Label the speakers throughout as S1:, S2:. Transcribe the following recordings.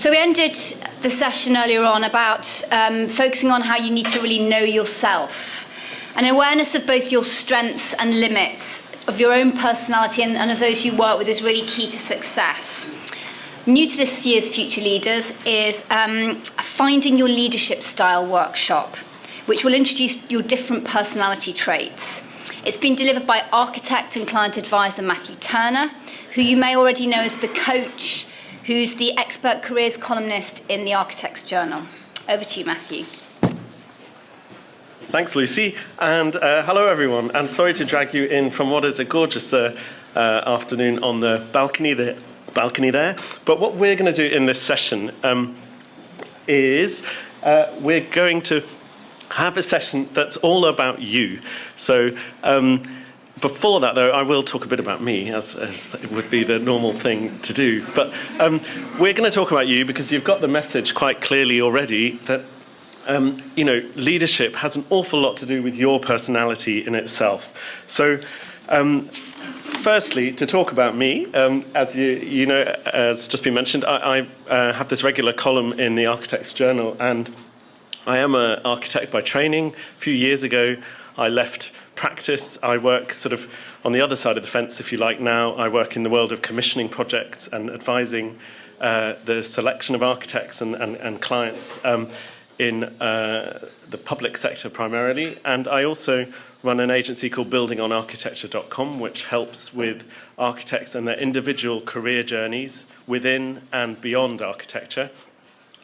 S1: So we ended the session earlier on about focusing on how you need to really know yourself. An awareness of both your strengths and limits, of your own personality and of those you work with is really key to success. New to this year's Future Leaders is a Finding Your Leadership Style workshop, which will introduce your different personality traits. It's been delivered by architect and client advisor Matthew Turner, who you may already know as the coach, who's the expert careers columnist in the Architect's Journal. Over to you, Matthew.
S2: Thanks, Lucy, and hello, everyone. And sorry to drag you in from what is a gorgeous afternoon on the balcony there. But what we're going to do in this session is we're going to have a session that's all about you. So before that, though, I will talk a bit about me, as it would be the normal thing to do. But we're going to talk about you because you've got the message quite clearly already that leadership has an awful lot to do with your personality in itself. So firstly, to talk about me, as you know, as just been mentioned, I have this regular column in the Architect's Journal, and I am an architect by training. A few years ago, I left practice. I work sort of on the other side of the fence, if you like, now. I work in the world of commissioning projects and advising the selection of architects and clients in the public sector primarily. And I also run an agency called buildingonarchitecture.com, which helps with architects and their individual career journeys within and beyond architecture.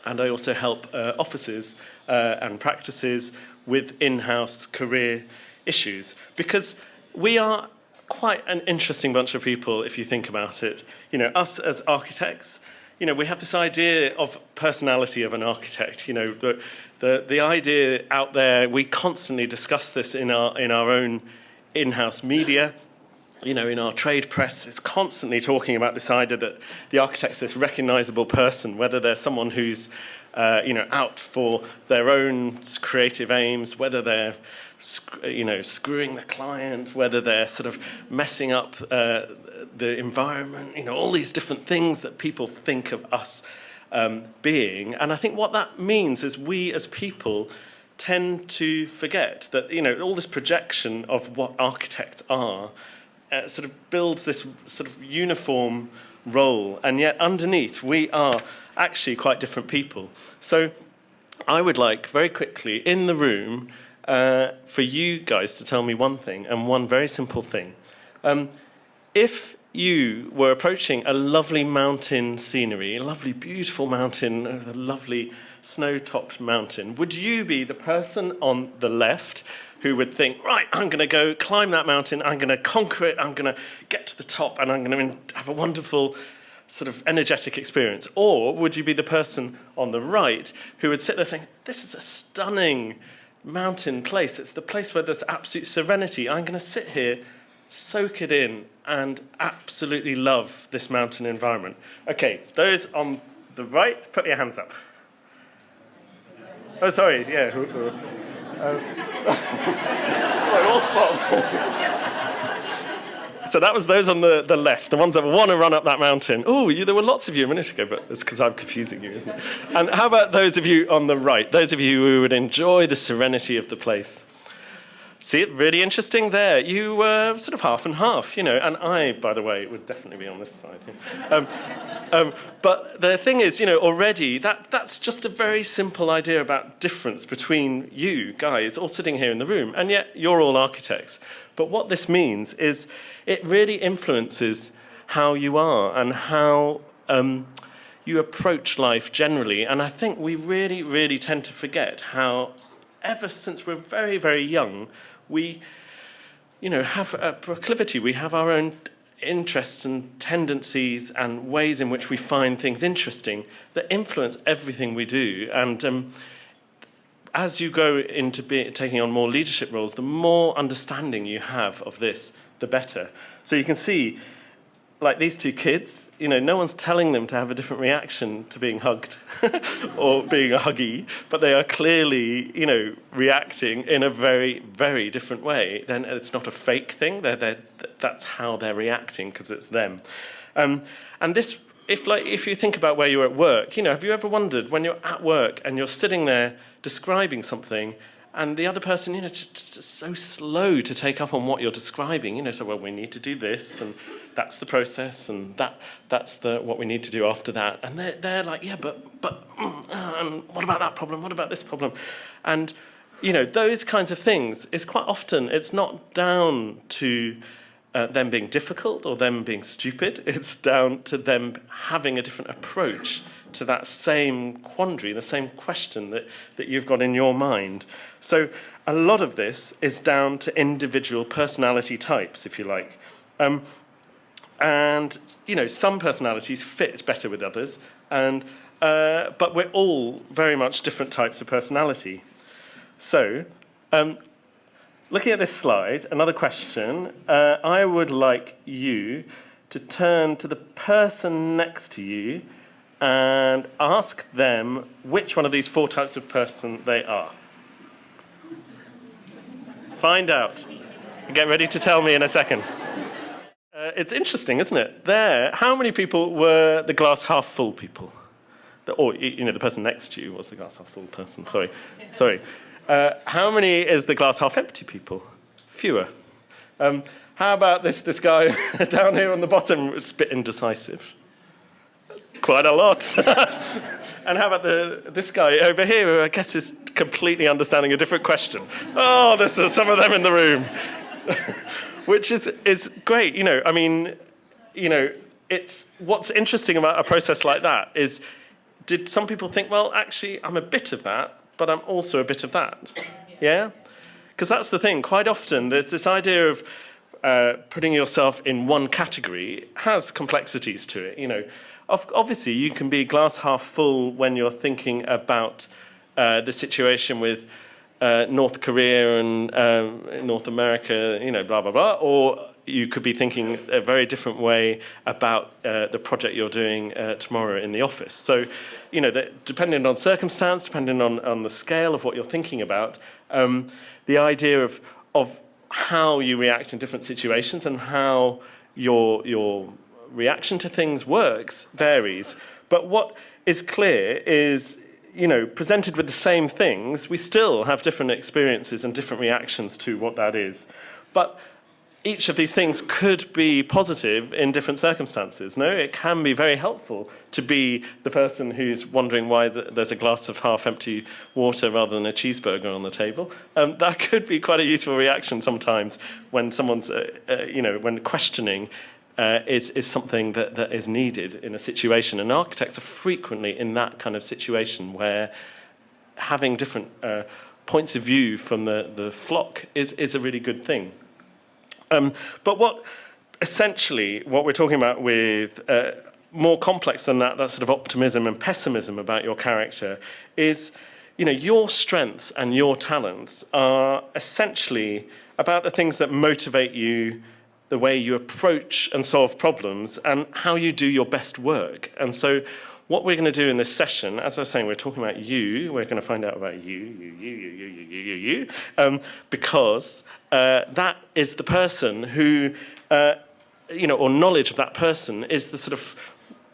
S2: And I also help offices and practices with in-house career issues, because we are quite an interesting bunch of people if you think about it. Us as architects, we have this idea of personality of an architect. The idea out there, we constantly discuss this in our own in-house media. In our trade press, it's constantly talking about this idea that the architect's this recognizable person, whether they're someone who's out for their own creative aims, whether they're screwing the client, whether they're sort of messing up the environment, all these different things that people think of us being. And I think what that means is we as people tend to forget that, all this projection of what architects are sort of builds this sort of uniform role, and yet underneath we are actually quite different people. So I would like very quickly in the room for you guys to tell me one thing, and one very simple thing. If you were approaching a lovely mountain scenery, a lovely beautiful mountain, a lovely snow-topped mountain, would you be the person on the left who would think, right, I'm going to go climb that mountain, I'm going to conquer it, I'm going to get to the top, and I'm going to have a wonderful sort of energetic experience? Or would you be the person on the right who would sit there saying, this is a stunning mountain place, it's the place where there's absolute serenity, I'm going to sit here, soak it in, and absolutely love this mountain environment? Okay, those on the right, put your hands up. Oh, sorry, yeah. We're all spot. So that was those on the left, the ones that want to run up that mountain. Oh, there were lots of you a minute ago, but it's because I'm confusing you, isn't it? And how about those of you on the right, those of you who would enjoy the serenity of the place? See it? Really interesting there. You were sort of half and half, and I, by the way, would definitely be on this side. But the thing is, already that's just a very simple idea about difference between you guys all sitting here in the room, and yet you're all architects. But what this means is it really influences how you are and how you approach life generally. And I think we really, really tend to forget how, ever since we're very, very young, we, have a proclivity. We have our own interests and tendencies and ways in which we find things interesting that influence everything we do. And as you go into taking on more leadership roles, the more understanding you have of this, the better. So you can see, like these two kids, no one's telling them to have a different reaction to being hugged or being a huggy, but they are clearly, reacting in a very, very different way. Then it's not a fake thing. That's how they're reacting, because it's them. And this if you think about where you're at work, have you ever wondered when you're at work and you're sitting there describing something, and the other person, just so slow to take up on what you're describing, so, well, we need to do this, and that's the process, and that's what we need to do after that. And they're like, yeah, but and what about that problem? What about this problem? And, those kinds of things is quite often, it's not down to them being difficult or them being stupid. It's down to them having a different approach to that same quandary, the same question that you've got in your mind. So a lot of this is down to individual personality types, if you like. And, some personalities fit better with others, but we're all very much different types of personality. So, looking at this slide, another question, I would like you to turn to the person next to you and ask them which one of these 4 types of person they are. Find out. Get ready to tell me in a second. It's interesting, isn't it? How many people were the glass half full people? The person next to you was the glass half full person, sorry. How many is the glass half empty people? Fewer. How about this guy down here on the bottom, it's a bit indecisive? Quite a lot. And how about this guy over here, who I guess is completely understanding a different question? Oh, there's some of them in the room. Which is great, it's what's interesting about a process like that is, did some people think, well, actually, I'm a bit of that, but I'm also a bit of that? Yeah? Because that's the thing. Quite often, there's this idea of putting yourself in one category has complexities to it. Obviously, you can be glass half full when you're thinking about the situation with North Korea and North America, blah, blah, blah. Or you could be thinking a very different way about the project you're doing tomorrow in the office. So, depending on circumstance, depending on the scale of what you're thinking about, the idea of how you react in different situations and how your reaction to things works varies. But what is clear is, presented with the same things, we still have different experiences and different reactions to what that is. But each of these things could be positive in different circumstances. No, it can be very helpful to be the person who's wondering why there's a glass of half-empty water rather than a cheeseburger on the table. That could be quite a useful reaction sometimes when someone's, when questioning is something that is needed in a situation. And architects are frequently in that kind of situation where having different points of view from the flock is a really good thing. But what we're talking about with more complex than that sort of optimism and pessimism about your character is, your strengths and your talents are essentially about the things that motivate you, the way you approach and solve problems, and how you do your best work. And so what we're going to do in this session, as I was saying, we're talking about you. We're going to find out about you, because that is the person who, or knowledge of that person is the sort of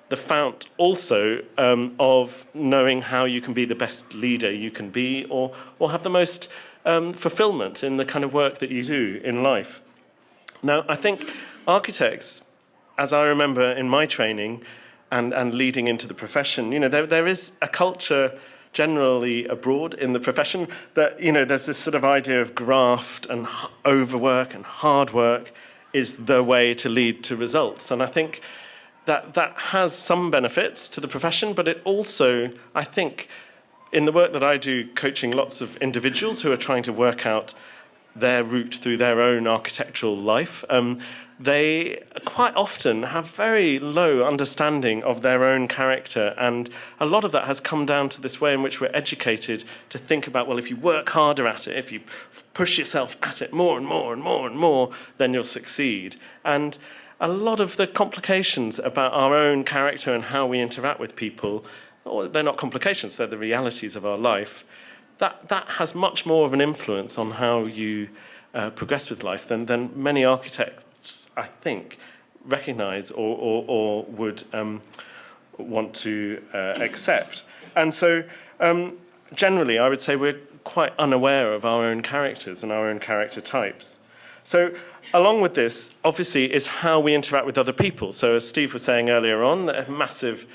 S2: the fount also of knowing how you can be the best leader you can be, or have the most fulfillment in the kind of work that you do in life. Now, I think architects, as I remember in my training and leading into the profession, there is a culture generally abroad in the profession that, there's this sort of idea of graft and overwork and hard work is the way to lead to results. And I think that has some benefits to the profession, but it also, I think, in the work that I do, coaching lots of individuals who are trying to work out their route through their own architectural life, they quite often have very low understanding of their own character, and a lot of that has come down to this way in which we're educated to think about, well, if you work harder at it, if you push yourself at it more and more and more and more, then you'll succeed. And a lot of the complications about our own character and how we interact with people, they're not complications, they're the realities of our life. That has much more of an influence on how you progress with life than many architects, I think, recognise or would want to accept. And so generally, I would say we're quite unaware of our own characters and our own character types. So along with this, obviously, is how we interact with other people. So as Steve was saying earlier on, a massive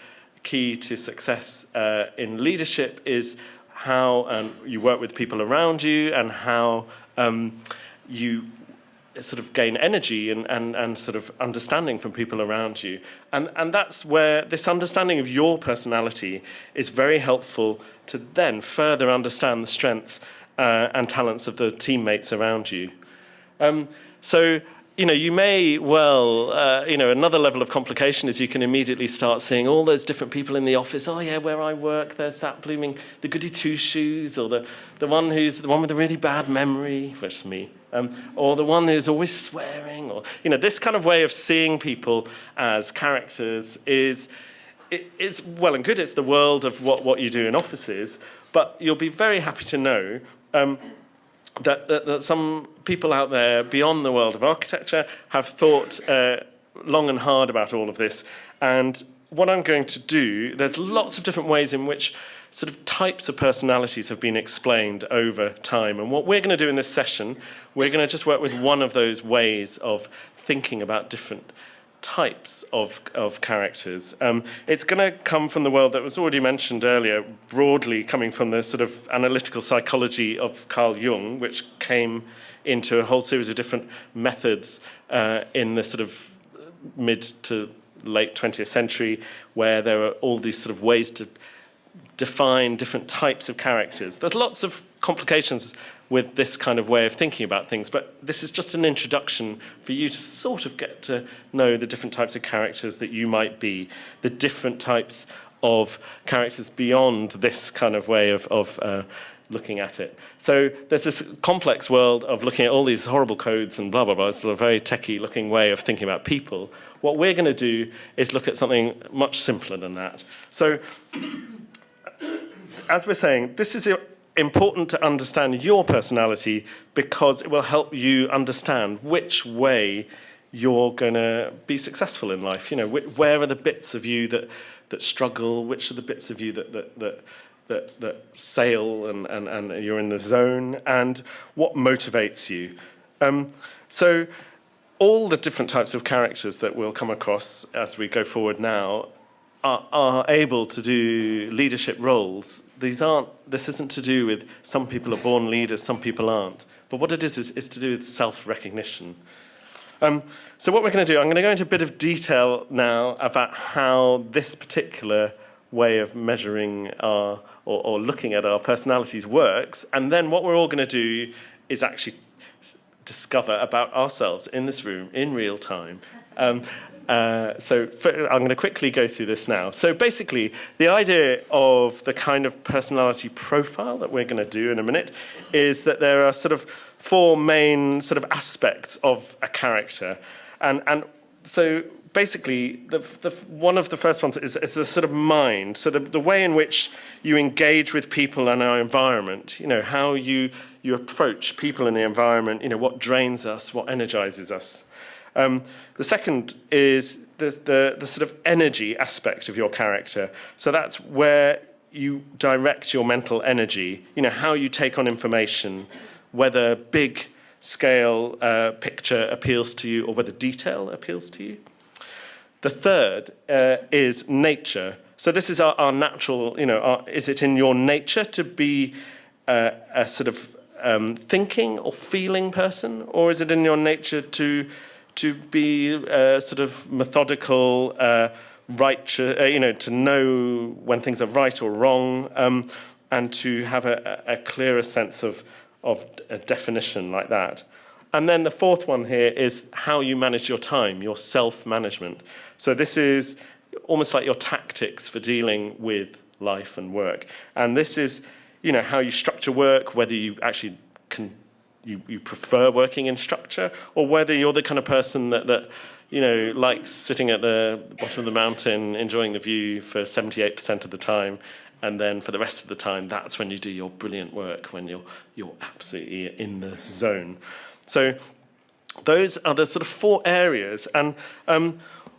S2: key to success in leadership is how you work with people around you and how you sort of gain energy and sort of understanding from people around you. And that's where this understanding of your personality is very helpful to then further understand the strengths and talents of the teammates around you. So, you may well, another level of complication is you can immediately start seeing all those different people in the office. Oh yeah, where I work, there's that blooming, the goody two-shoes, or the one with a really bad memory, which is me, or the one who's always swearing, or, this kind of way of seeing people as characters is well and good. It's the world of what you do in offices, but you'll be very happy to know that some people out there beyond the world of architecture have thought long and hard about all of this. And what I'm going to do, there's lots of different ways in which sort of types of personalities have been explained over time. And what we're going to do in this session, we're going to just work with one of those ways of thinking about different types of characters. It's going to come from the world that was already mentioned earlier, broadly coming from the sort of analytical psychology of Carl Jung, which came into a whole series of different methods in the sort of mid to late 20th century, where there are all these sort of ways to define different types of characters. There's lots of complications with this kind of way of thinking about things, but this is just an introduction for you to sort of get to know the different types of characters that you might be, the different types of characters beyond this kind of way of looking at it. So there's this complex world of looking at all these horrible codes and blah, blah, blah. It's a very techie-looking way of thinking about people. What we're going to do is look at something much simpler than that. So as we're saying, this is important to understand your personality because it will help you understand which way you're going to be successful in life. Where are the bits of you that struggle? Which are the bits of you that sail and you're in the zone? And what motivates you? So all the different types of characters that we'll come across as we go forward now are able to do leadership roles. This isn't to do with some people are born leaders, some people aren't. But what it is to do with self-recognition. So what we're going to do, I'm going to go into a bit of detail now about how this particular way of measuring or looking at our personalities works. And then what we're all going to do is actually discover about ourselves in this room in real time. So I'm going to quickly go through this now. So basically, the idea of the kind of personality profile that we're going to do in a minute is that there are sort of four main sort of aspects of a character. And so basically, one of the first ones is the sort of mind. So the way in which you engage with people and our environment, how you approach people in the environment, what drains us, what energizes us. The second is the sort of energy aspect of your character. So that's where you direct your mental energy, how you take on information, whether big scale picture appeals to you or whether detail appeals to you. The third is nature. So this is our natural, is it in your nature to be a sort of thinking or feeling person, or is it in your nature to be sort of methodical, to know when things are right or wrong, and to have a clearer sense of a definition like that. And then the fourth one here is how you manage your time, your self-management. So this is almost like your tactics for dealing with life and work. And this is, how you structure work, whether you actually you prefer working in structure, or whether you're the kind of person that likes sitting at the bottom of the mountain, enjoying the view for 78% of the time, and then for the rest of the time, that's when you do your brilliant work, when you're absolutely in the zone. So those are the sort of four areas. And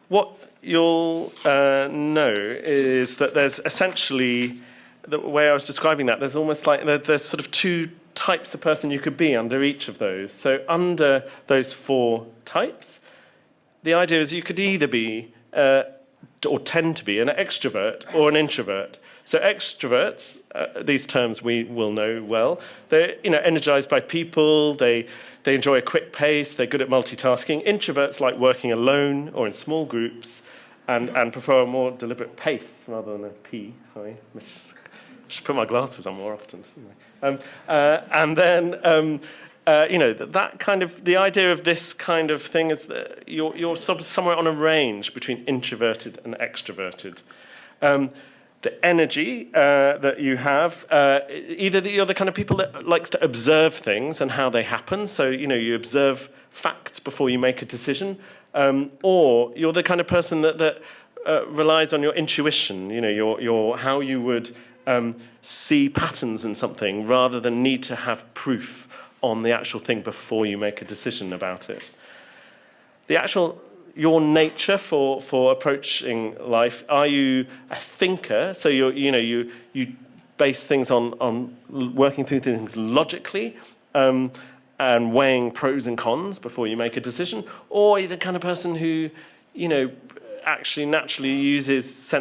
S2: what you'll know is that there's essentially, the way I was describing that, there's almost like there's sort of two types of person you could be under each of those. So under those 4 types, the idea is you could either be, or tend to be, an extrovert or an introvert. So extroverts, these terms we will know well, they're energized by people, they enjoy a quick pace, they're good at multitasking. Introverts like working alone or in small groups and prefer a more deliberate pace rather than a P. Sorry, I should put my glasses on more often, shouldn't I? And then, that kind of, the idea of this kind of thing is that you're sort of somewhere on a range between introverted and extroverted. The energy that you have, either that you're the kind of people that likes to observe things and how they happen, so you observe facts before you make a decision, or you're the kind of person that relies on your intuition, your how you would see patterns in something rather than need to have proof on the actual thing before you make a decision about it. Your nature for approaching life, are you a thinker? So you base things on working through things logically and weighing pros and cons before you make a decision, or are you the kind of person who actually naturally uses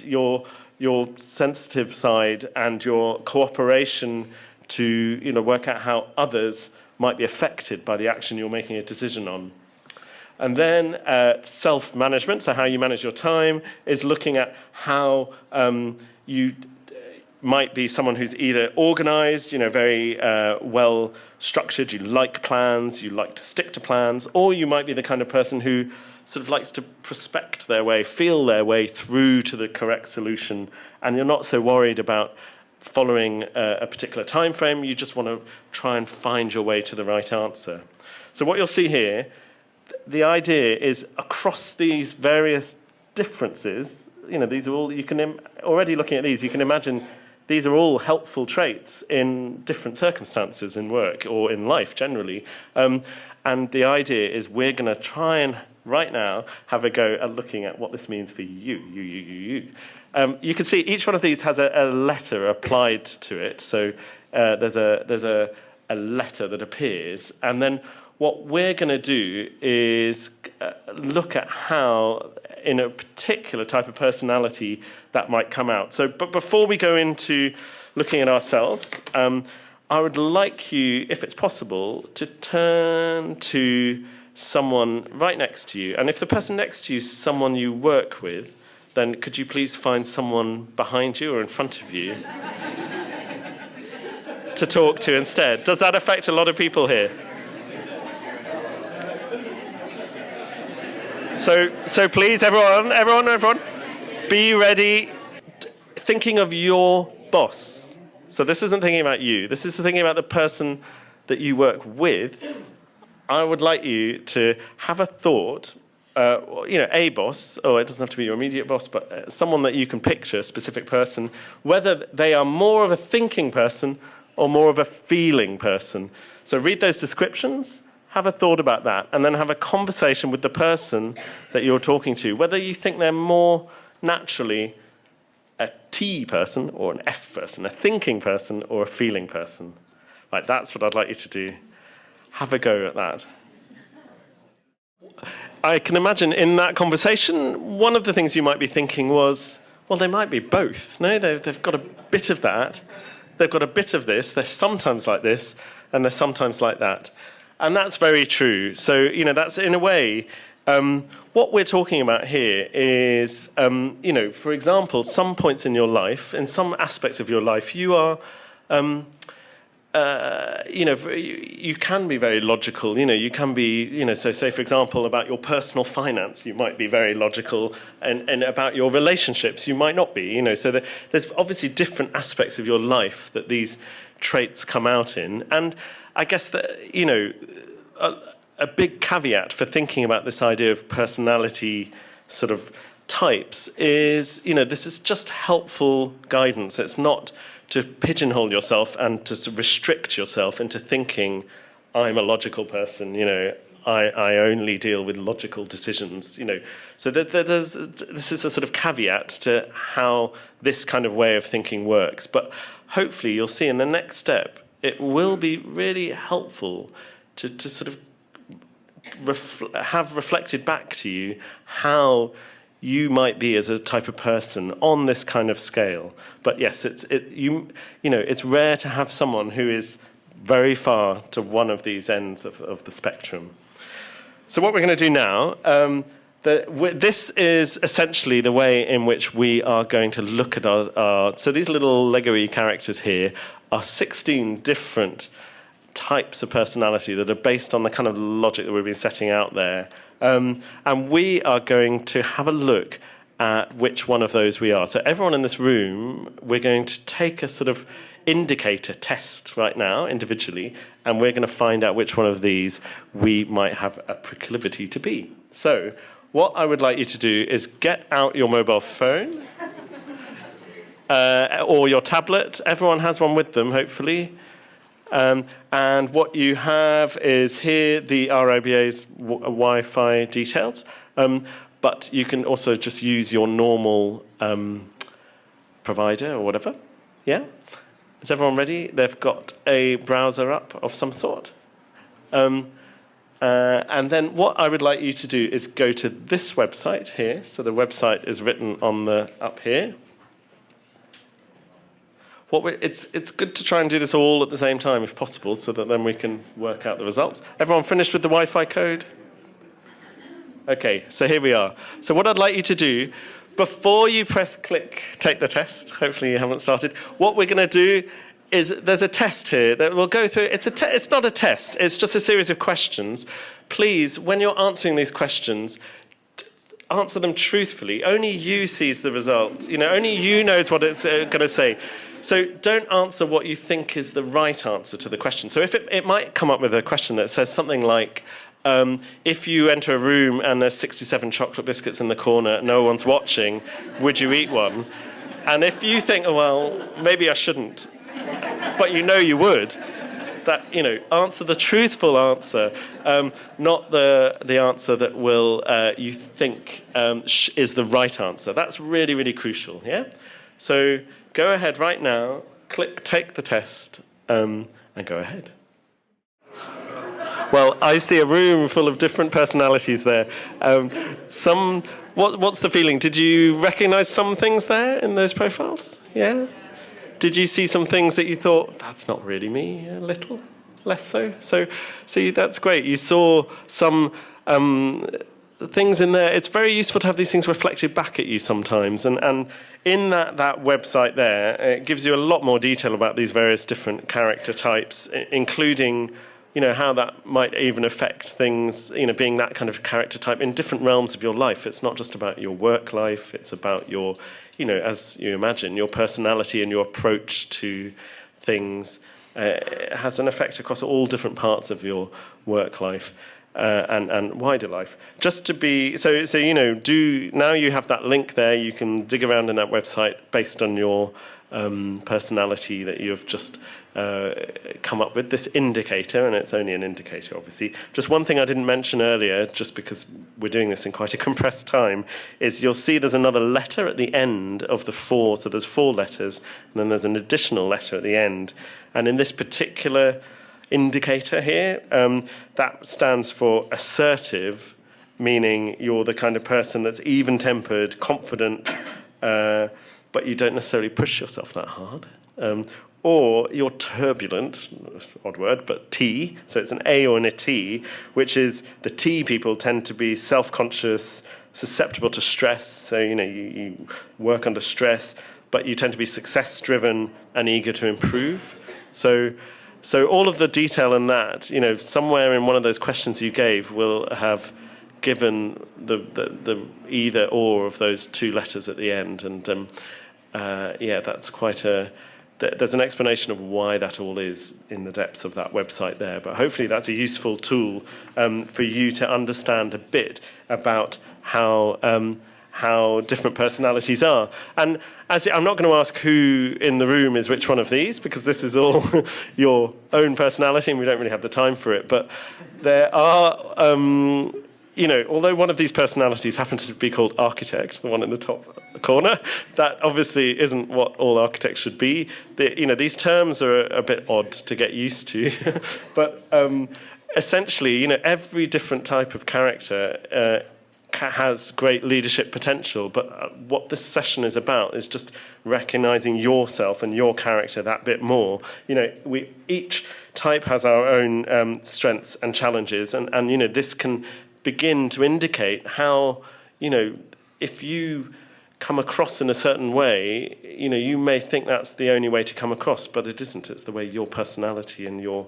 S2: your sensitive side and your cooperation to work out how others might be affected by the action you're making a decision on? And then self-management, so how you manage your time, is looking at how you might be someone who's either organized, very well structured, you like plans, you like to stick to plans, or you might be the kind of person who sort of likes to prospect their way, feel their way through to the correct solution, and you're not so worried about following a particular time frame, you just want to try and find your way to the right answer. So what you'll see here, the idea is across these various differences, these are all, you can, already looking at these, you can imagine these are all helpful traits in different circumstances in work or in life generally. And the idea is we're going to try and, right now, have a go at looking at what this means for you. You can see each one of these has a letter applied to it. So there's a letter that appears, and then what we're going to do is look at how, in a particular type of personality, that might come out. So, but before we go into looking at ourselves, I would like you, if it's possible, to turn to someone right next to you. And if the person next to you is someone you work with, then could you please find someone behind you or in front of you to talk to instead? Does that affect a lot of people here? So please, everyone, be ready. Thinking of your boss. So this isn't thinking about you. This is thinking about the person that you work with. I would like you to have a thought, a boss, or it doesn't have to be your immediate boss, but someone that you can picture, a specific person, whether they are more of a thinking person or more of a feeling person. So read those descriptions, have a thought about that, and then have a conversation with the person that you're talking to, whether you think they're more naturally a T person or an F person, a thinking person or a feeling person. Right, that's what I'd like you to do. Have a go at that. I can imagine in that conversation, one of the things you might be thinking was, well, they might be both. No, they've got a bit of that. They've got a bit of this. They're sometimes like this, and they're sometimes like that. And that's very true. So, that's in a way, what we're talking about here is, for example, some points in your life, in some aspects of your life, you are, you can be very logical. You can be, so say, for example, about your personal finance, you might be very logical, and about your relationships, you might not be. So there's obviously different aspects of your life that these traits come out in. And I guess that, a big caveat for thinking about this idea of personality sort of types is, this is just helpful guidance. It's not to pigeonhole yourself and to restrict yourself into thinking, I'm a logical person, I only deal with logical decisions, So this is a sort of caveat to how this kind of way of thinking works. But hopefully you'll see in the next step, it will be really helpful to sort of have reflected back to you how you might be as a type of person on this kind of scale. But yes, it's rare to have someone who is very far to one of these ends of the spectrum. So what we're going to do now, this is essentially the way in which we are going to look at our so these little Lego-y characters here are 16 different types of personality that are based on the kind of logic that we've been setting out there. And we are going to have a look at which one of those we are. So everyone in this room, we're going to take a sort of indicator test right now, individually, and we're going to find out which one of these we might have a proclivity to be. So what I would like you to do is get out your mobile phone or your tablet. Everyone has one with them, hopefully. And what you have is here the RIBA's Wi-Fi details, but you can also just use your normal provider or whatever. Yeah? Is everyone ready? They've got a browser up of some sort. And then what I would like you to do is go to this website here. So the website is written on up here. It's good to try and do this all at the same time if possible, so that then we can work out the results. Everyone finished with the Wi-Fi code? Okay, so here we are. So what I'd like you to do, before you press click, take the test, hopefully you haven't started, what we're going to do is there's a test here that we'll go through. It's not a test, it's just a series of questions. Please, when you're answering these questions, answer them truthfully. Only you sees the result. Only you knows what it's going to say. So don't answer what you think is the right answer to the question. So if it might come up with a question that says something like, if you enter a room and there's 67 chocolate biscuits in the corner, no one's watching, would you eat one? And if you think, oh, well, maybe I shouldn't, but you would, that, answer the truthful answer, not the answer that will you think is the right answer. That's really, really crucial, yeah? So go ahead right now, click take the test, and go ahead. Well, I see a room full of different personalities there. What's the feeling? Did you recognize some things there in those profiles? Yeah? Did you see some things that you thought, that's not really me, a little less so? So that's great. You saw some things in there. It's very useful to have these things reflected back at you sometimes. And in that website there, it gives you a lot more detail about these various different character types, including how that might even affect things, being that kind of character type in different realms of your life. It's not just about your work life, it's about your, as you imagine, your personality and your approach to things has an effect across all different parts of your work life and wider life. Just to be, now you have that link there, you can dig around in that website based on your personality that you've just come up with, this indicator, and it's only an indicator, obviously. Just one thing I didn't mention earlier, just because we're doing this in quite a compressed time, is you'll see there's another letter at the end of the 4, so there's 4 letters, and then there's an additional letter at the end. And in this particular indicator here, that stands for assertive, meaning you're the kind of person that's even-tempered, confident, but you don't necessarily push yourself that hard. Or you're turbulent, odd word, but T, so it's an A or a T, which is the T people tend to be self-conscious, susceptible to stress, so you work under stress, but you tend to be success-driven and eager to improve. So all of the detail in that, somewhere in one of those questions you gave will have given the either or of those 2 letters at the end, and that's quite there's an explanation of why that all is in the depths of that website there, but hopefully that's a useful tool for you to understand a bit about how how different personalities are. And I'm not going to ask who in the room is which one of these, because this is all your own personality and we don't really have the time for it. But there are, although one of these personalities happens to be called architect, the one in the top corner, that obviously isn't what all architects should be. These terms are a bit odd to get used to. But essentially, every different type of character has great leadership potential, but what this session is about is just recognizing yourself and your character that bit more. We each type has our own strengths and challenges, and this can begin to indicate how, if you come across in a certain way, you may think that's the only way to come across, but it isn't. It's the way your personality and your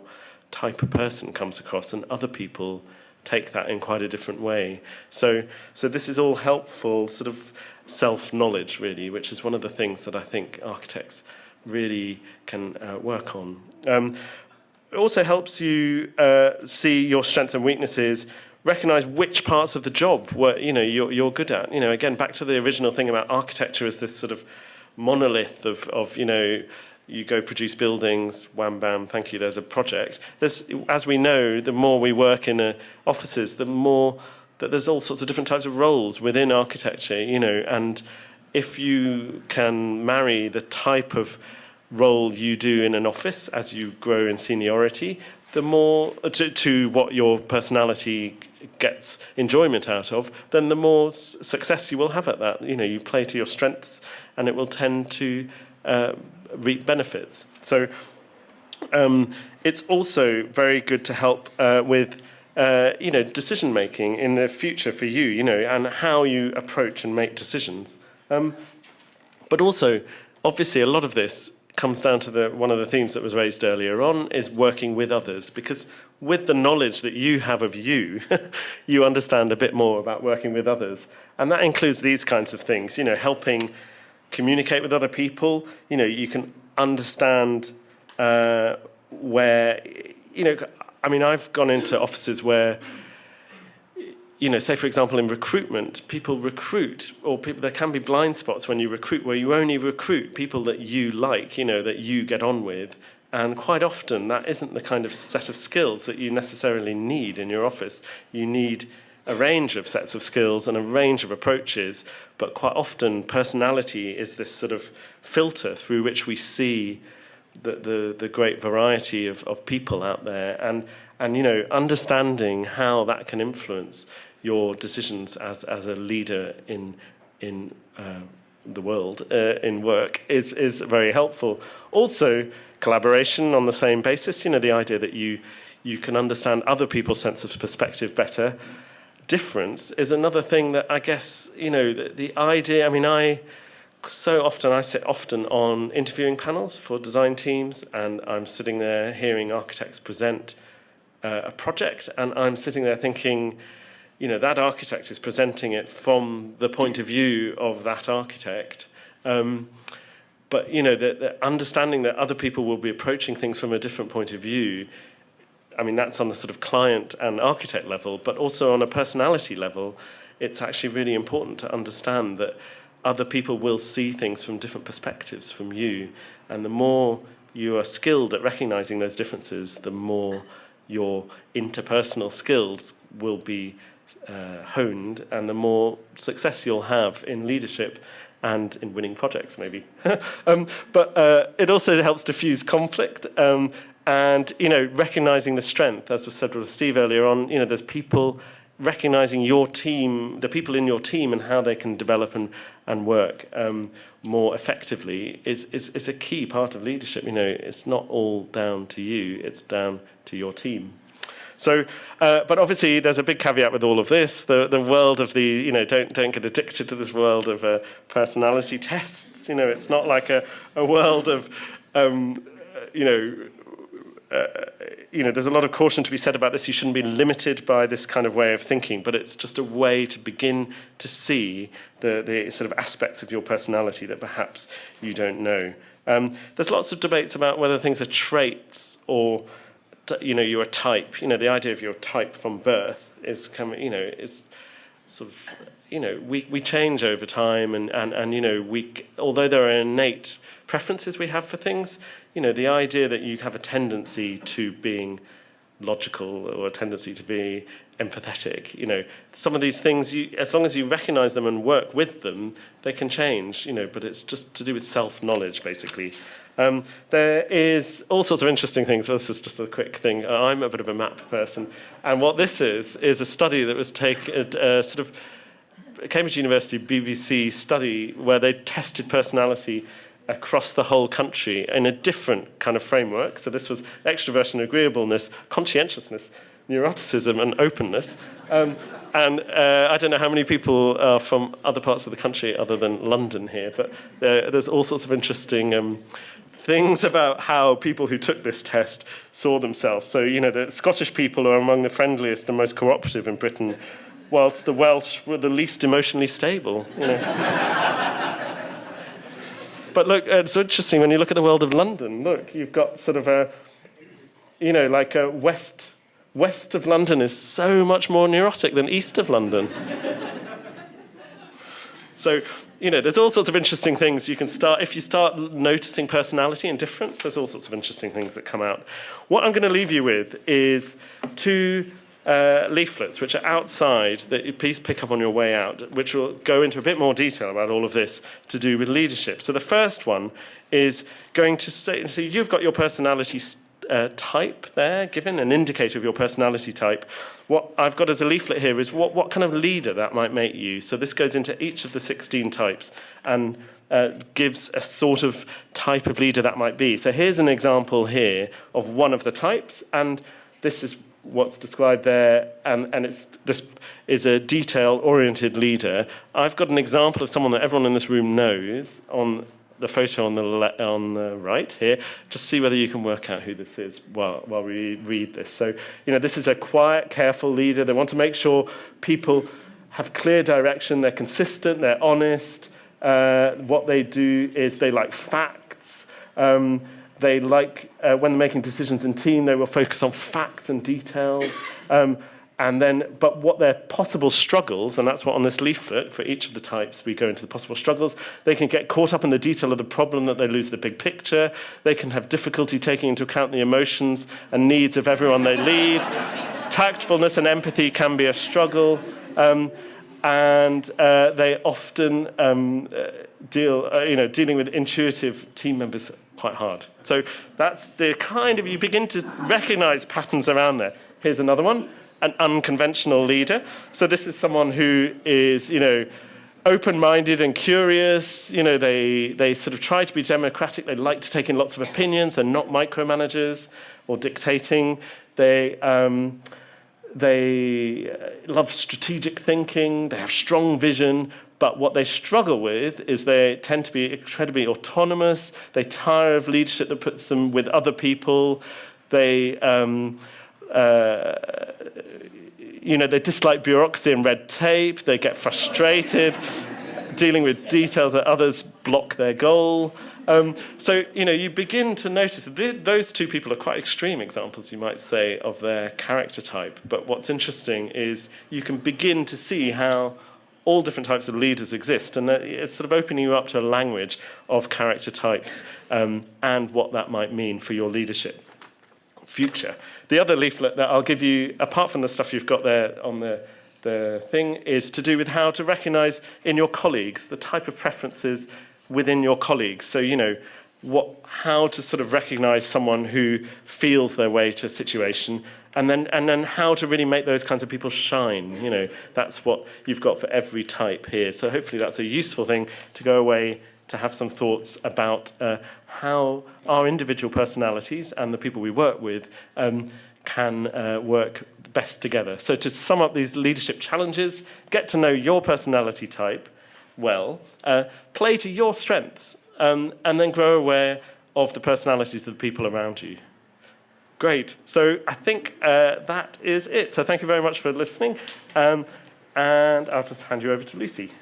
S2: type of person comes across, and other people take that in quite a different way. So this is all helpful sort of self-knowledge, really, which is one of the things that I think architects really can work on. It also helps you see your strengths and weaknesses, recognize which parts of the job you're good at. Again, back to the original thing about architecture as this sort of monolith of you go produce buildings, wham, bam, thank you, there's a project. As we know, the more we work in offices, the more that there's all sorts of different types of roles within architecture, and if you can marry the type of role you do in an office as you grow in seniority, the more to what your personality gets enjoyment out of, then the more success you will have at that. You play to your strengths and it will tend to reap benefits. So it's also very good to help with decision making in the future for you, and how you approach and make decisions. But also, obviously, a lot of this comes down to one of the themes that was raised earlier on, is working with others, because with the knowledge that you have of you, you understand a bit more about working with others. And that includes these kinds of things, helping communicate with other people. You can understand where, I've gone into offices where, say, for example, in recruitment, people recruit, or there can be blind spots when you recruit, where you only recruit people that you like, that you get on with. And quite often, that isn't the kind of set of skills that you necessarily need in your office. You need a range of sets of skills and a range of approaches, but quite often personality is this sort of filter through which we see the great variety of people out there, and understanding how that can influence your decisions as a leader in the world, in work, is very helpful. Also, collaboration on the same basis, the idea that you can understand other people's sense of perspective better. Difference is another thing that I guess, the idea, I sit often on interviewing panels for design teams, and I'm sitting there hearing architects present a project, and I'm sitting there thinking, that architect is presenting it from the point of view of that architect. But, the understanding that other people will be approaching things from a different point of view, that's on the sort of client and architect level, but also on a personality level, it's actually really important to understand that other people will see things from different perspectives from you. And the more you are skilled at recognizing those differences, the more your interpersonal skills will be honed, and the more success you'll have in leadership and in winning projects, maybe. But it also helps diffuse conflict. And, recognizing the strength, as was said with Steve earlier on, there's people, recognizing your team, the people in your team, and how they can develop and work more effectively is a key part of leadership. It's not all down to you, it's down to your team. So, but obviously there's a big caveat with all of this. The world of don't get addicted to this world of personality tests. It's not like a world of, there's a lot of caution to be said about this. You shouldn't be limited by this kind of way of thinking, but it's just a way to begin to see the sort of aspects of your personality that perhaps you don't know. There's lots of debates about whether things are traits or, you're a type. The idea of your type from birth is sort of, we change over time, and although there are innate preferences we have for things, the idea that you have a tendency to being logical or a tendency to be empathetic, some of these things, as long as you recognize them and work with them, they can change, but it's just to do with self-knowledge, basically. There is all sorts of interesting things. Well, this is just a quick thing. I'm a bit of a map person, and what this is a study that was taken, sort of Cambridge University BBC study where they tested personality across the whole country in a different kind of framework. So this was extroversion, agreeableness, conscientiousness, neuroticism, and openness. And I don't know how many people are from other parts of the country other than London here, but there's all sorts of interesting things about how people who took this test saw themselves. So, the Scottish people are among the friendliest and most cooperative in Britain, whilst the Welsh were the least emotionally stable. But look, it's interesting when you look at the world of London. Look, you've got sort of west of London is so much more neurotic than east of London. So, there's all sorts of interesting things you can start. If you start noticing personality and difference, there's all sorts of interesting things that come out. What I'm going to leave you with is two leaflets, which are outside, that you please pick up on your way out, which will go into a bit more detail about all of this to do with leadership. So the first one is going to say, so you've got your personality type there, given an indicator of your personality type. What I've got as a leaflet here is what kind of leader that might make you. So this goes into each of the 16 types and gives a sort of type of leader that might be. So here's an example here of one of the types, and this is what's described there, and this is a detail-oriented leader. I've got an example of someone that everyone in this room knows on the photo on the right here. Just see whether you can work out who this is while we read this. So, this is a quiet, careful leader. They want to make sure people have clear direction, they're consistent, they're honest. What they do is they like facts. They like, when making decisions in team, they will focus on facts and details. But what their possible struggles, and that's what on this leaflet, for each of the types, we go into the possible struggles, they can get caught up in the detail of the problem that they lose the big picture. They can have difficulty taking into account the emotions and needs of everyone they lead. Tactfulness and empathy can be a struggle. And they often dealing with intuitive team members quite hard. So that's the kind of, you begin to recognize patterns around there. Here's another one, an unconventional leader. So this is someone who is, open-minded and curious. They sort of try to be democratic. They like to take in lots of opinions. They're not micromanagers or dictating. They love strategic thinking. They have strong vision. But what they struggle with is they tend to be incredibly autonomous. They tire of leadership that puts them with other people. They dislike bureaucracy and red tape. They get frustrated dealing with detail that others block their goal. So you begin to notice that those two people are quite extreme examples, you might say, of their character type. But what's interesting is you can begin to see how all different types of leaders exist, and it's sort of opening you up to a language of character types and what that might mean for your leadership future. The other leaflet that I'll give you, apart from the stuff you've got there on the thing, is to do with how to recognize in your colleagues the type of preferences within your colleagues. So, how to sort of recognize someone who feels their way to a situation, and then how to really make those kinds of people shine. That's what you've got for every type here. So hopefully that's a useful thing to go away to have some thoughts about how our individual personalities and the people we work with can work best together. So to sum up these leadership challenges, get to know your personality type well, play to your strengths, and then grow aware of the personalities of the people around you. Great. So I think that is it. So thank you very much for listening. And I'll just hand you over to Lucy.